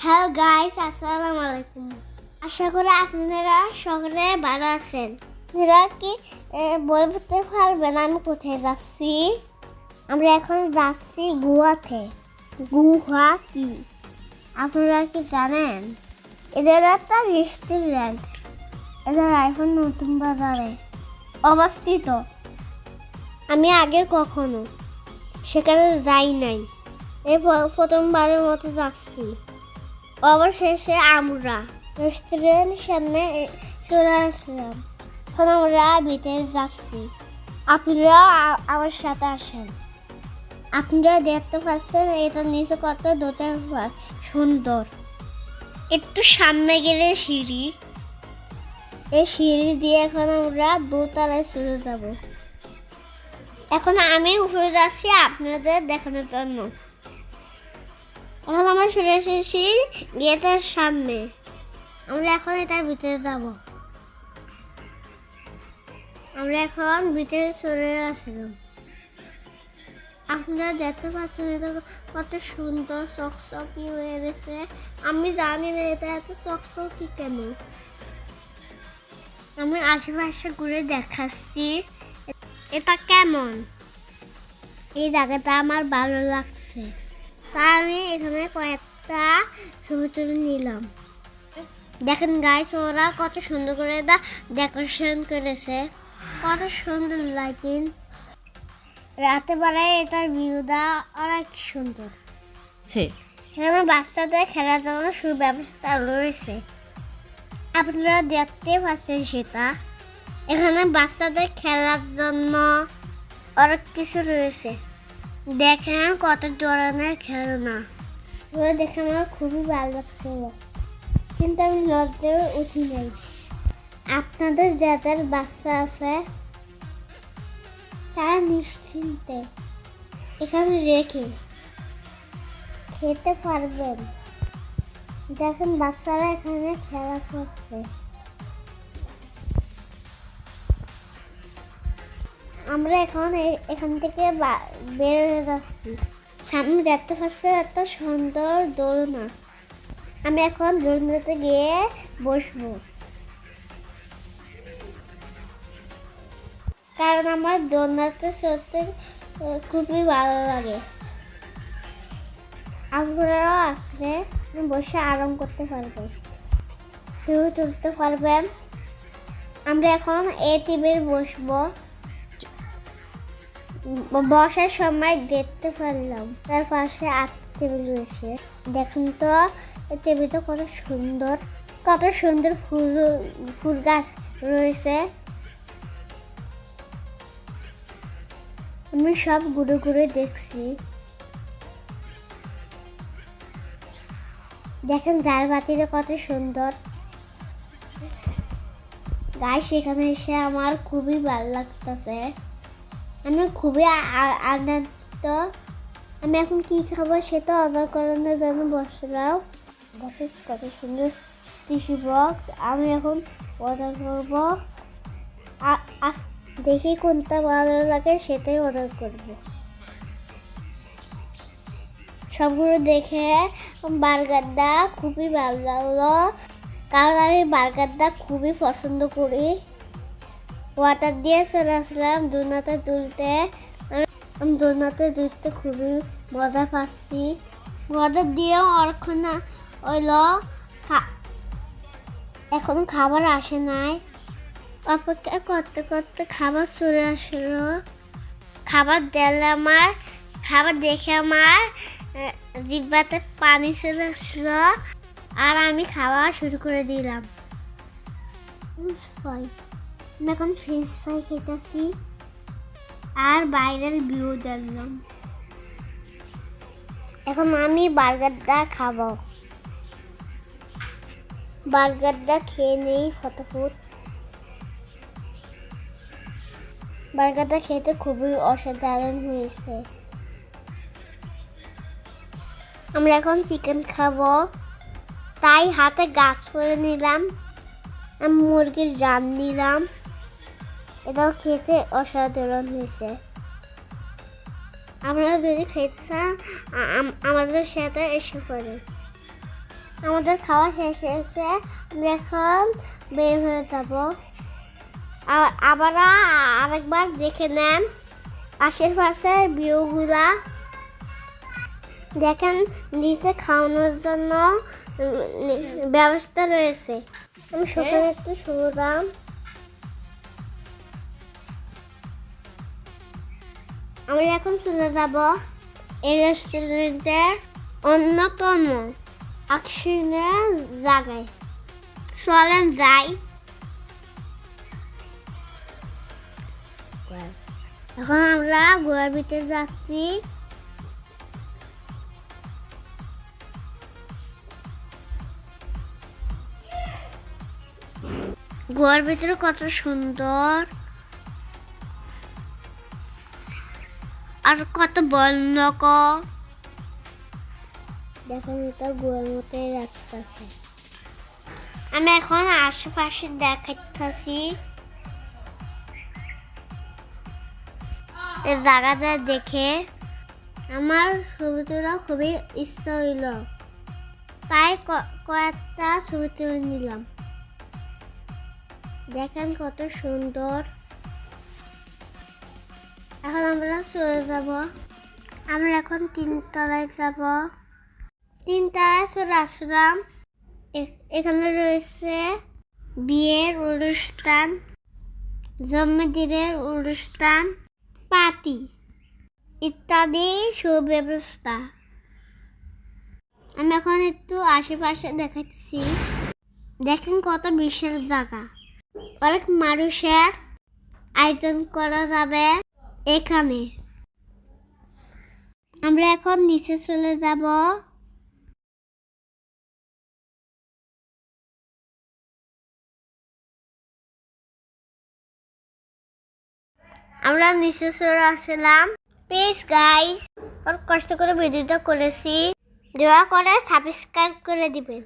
Hello guys, আসসালামু আলাইকুম। আশা করি আপনারা সকলে ভালো আছেন। আপনারা কি বলতে পারবেন আমি কোথায় যাচ্ছি? আমরা এখন যাচ্ছি গুহাতে। গুহা কি আপনারা কি জানেন? এদের একটা রেস্টুরেন্ট, এদের এখন নতুন বাজারে অবস্থিত। আমি আগে কখনো সেখানে যাই নাই, এই প্রথমবারের মতো যাচ্ছি। অবশেষে আমরা রেস্টুরেন্টের সামনে চলে আসলাম। এখন আমরা ভিতরে যাচ্ছি। আপনারা আমার সাথে আসেন। আপনারা দেখতে পাচ্ছেন এটা নিচে কত দোতলা সুন্দর। একটু সামনে গেলে সিঁড়ি, এই সিঁড়ি দিয়ে এখন আমরা দোতলায় চলে যাব। এখন আমি উপরে যাচ্ছি আপনাদের দেখানোর জন্য। এখন আমরা চলে এসেছি গেটের সামনে। আমরা এখন এটার ভিতরে যাব। আমরা এখন ভিতরে চলে আসলাম। আপনারা দেখতে পাচ্ছেন এটা কত সুন্দর চকচকি হয়ে গেছে। আমি জানি না এটা এত চকচকি কেন। আমি আশেপাশে ঘুরে দেখাচ্ছি এটা কেমন। এই জায়গাটা আমার ভালো লাগছে, তাই আমি এখানে কয়েকটা ছবি তুলে নিলাম। দেখেন গাইস, ওরা কত সুন্দর করে ডেকোরেশন করেছে, কত সুন্দর লাইটিং। রাতে বেলায় এটার ভিউটা অনেক সুন্দর। এখানে বাচ্চাদের খেলার জন্য সুব্যবস্থা রয়েছে, আপনারা দেখতে পাচ্ছেন সেটা। এখানে বাচ্চাদের খেলার জন্য অনেক কিছু রয়েছে। দেখেন কত ধরনের খেলনা, ওগুলো দেখে আমার খুবই ভালো লাগছিল, কিন্তু আমি লজ্জায় উঠি নাই। আপনাদের যাদের বাচ্চা আছে তারা নিশ্চিন্তে এখানে রেখে খেতে পারবেন। দেখেন বাচ্চারা এখানে খেলা করছে। আমরা এখন এখান থেকে বের হয়ে যাচ্ছি। সামনে দেখতে পাচ্ছি এত সুন্দর দোলনা। আমি এখন দোলনাতে গিয়ে বসবো, কারণ আমার দোলনাতে চড়তে খুবই ভালো লাগে। আপনারাও আসলে বসে আরাম করতে পারবেন, ছবি তুলতে পারবেন। আমরা এখন এই টেবিল বসবো। বসার সময় দেখতে পারলাম তার পাশে টেবিল রয়েছে। দেখুন তো এই টেবিলটা কত সুন্দর, কত সুন্দর ফুল গাছ রয়েছে। আমি সব ঘুরে ঘুরে দেখছি। দেখেন ঝাড় বাতিটা কত সুন্দর। গাইস, এখানে এসে আমার খুবই ভালো লাগতেছে, আমি খুবই আনন্দিত। আমি এখন কি খাবো সেটা অর্ডার করানোর জন্য বসলাম। দেখো কত সুন্দর টিস্যু বক্স। আমি এখন অর্ডার করবো, দেখি কোনটা ভালো লাগে সেটাই অর্ডার করব। সবগুলো দেখে বার্গারটা খুবই ভালো লাগলো, কারণ আমি বার্গারটা খুবই পছন্দ করি। ওয়াটার দিয়ে চলে আসলাম দোলনাতে দুলতে। আমি দোলনাতে দুলতে খুবই মজা পাচ্ছি। ওয়াটার দিয়েও অনেকক্ষণ হইলো, এখন খাবার আসে নাই। অপেক্ষা করতে করতে খাবার চলে আসলো। খাবার দিলে খাবার দেখে আমার জিহ্বাতে পানি চলে আসলো, আর আমি খাওয়া শুরু করে দিলাম। আমি এখন ফ্রেঞ্চ ফ্রাই খেতেছি আর বাইরের ভিউ দেখলাম। এখন আমি বার্গারটা খাবো। বার্গারটা খেয়ে নেই ফটাফট। বার্গারটা খেতে খুবই অসাধারণ হয়েছে। আমরা এখন চিকেন খাবো, তাই হাতে গাছ করে নিলাম। আমি মুরগির রান নিলাম, এটাও খেতে অসাধারণ হয়েছে। আপনারা যদি খেতে চান আমাদের সাথে এসে পড়ে। আমাদের খাওয়া শেষ হয়েছে, আমরা এখন বের হয়ে যাব। আবার আরেকবার দেখে নেন আশেপাশের ভিউগুলা। দেখেন নিচে খাওয়ানোর জন্য ব্যবস্থা রয়েছে। আমি সকালে একটু শুনলাম। আমরা এখন চলে যাব এই রেস্টুরেন্টের অন্যতম আকর্ষণীয় জায়গায়। চলেন যাই। এখন আমরা গোয়ার ভিতরে যাচ্ছি। গোয়ার ভিতরে কত সুন্দর আর কত বর্ণক। দেখেন এটা গোয়ার মতোই লাগতেছে। আমি এখন আশেপাশে দেখাচ্ছি এই জায়গাটা দেখে আমার ছবি তোলা খুবই ইচ্ছা হইল, তাই কয়েকটা ছবি তুলে নিলাম। দেখেন কত সুন্দর। এখন আমরা চলে যাব। আমরা এখন 3 তলায় যাব। 3 তলায় চলে আসলাম। এখানে রয়েছে বিয়ের অনুষ্ঠান, জন্মদিনের অনুষ্ঠান, পার্টি ইত্যাদি সুব্যবস্থা। আমি এখন একটু আশেপাশে দেখাচ্ছি। দেখেন কত বিশাল জায়গা, অনেক মানুষের আয়োজন করা যাবে এখানে। আমরা এখন নিচে চলে যাব। আমরা নিচে চলে আসলাম। প্লিজ গাইস, কষ্ট করে ভিডিওটা করেছি, দয়া করে সাবস্ক্রাইব করে দিবেন।